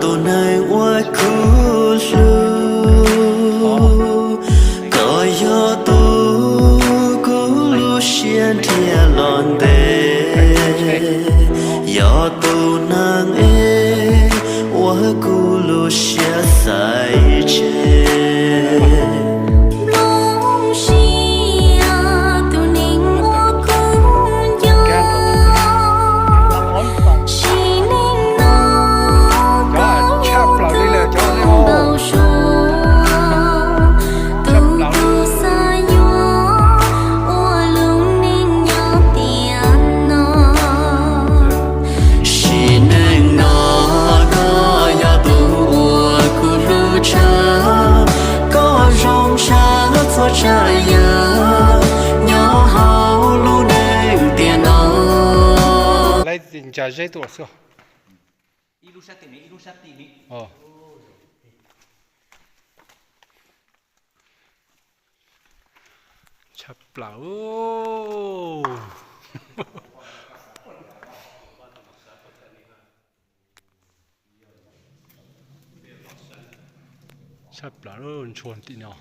ตัวในว่าคู่ลูก็ยอตัวกูลูเชียนเทียลอนเตยอตัวนางว่ากูลูเชียใส่เชจะใช้ตัวเสื้ออีลูชัตตินี่อ๋อชับเปล่าชับเปล่าชวนตีเนาะ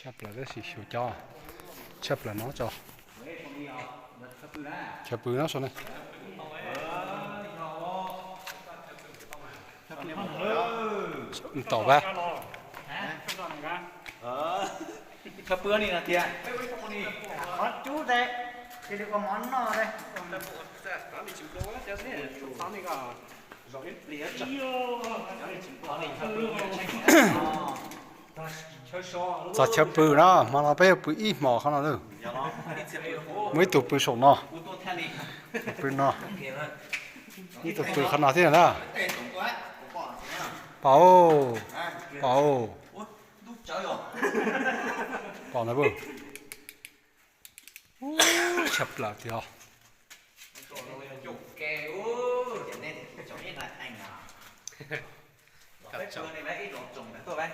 ชับละได้สิชิวจ้าชับละน้อจ้าชับปืนน้อส่วนนี้ต่อไปชับปืนนี่นะเทียขอจู้ได้จะดีกว่าหมอนนอได้จะชับปืนนะมาเราไปปืนอีหมอขนาดนั้นไม่ตัวปืนส่งเนาะปืนเนาะนี่ตัวปืนขนาดที่ไหนล่ะเป่าเป่าเป่าไหนบ้างชับหลักเดียวCái chỗ này lấy ít đồ trồng để tôi bay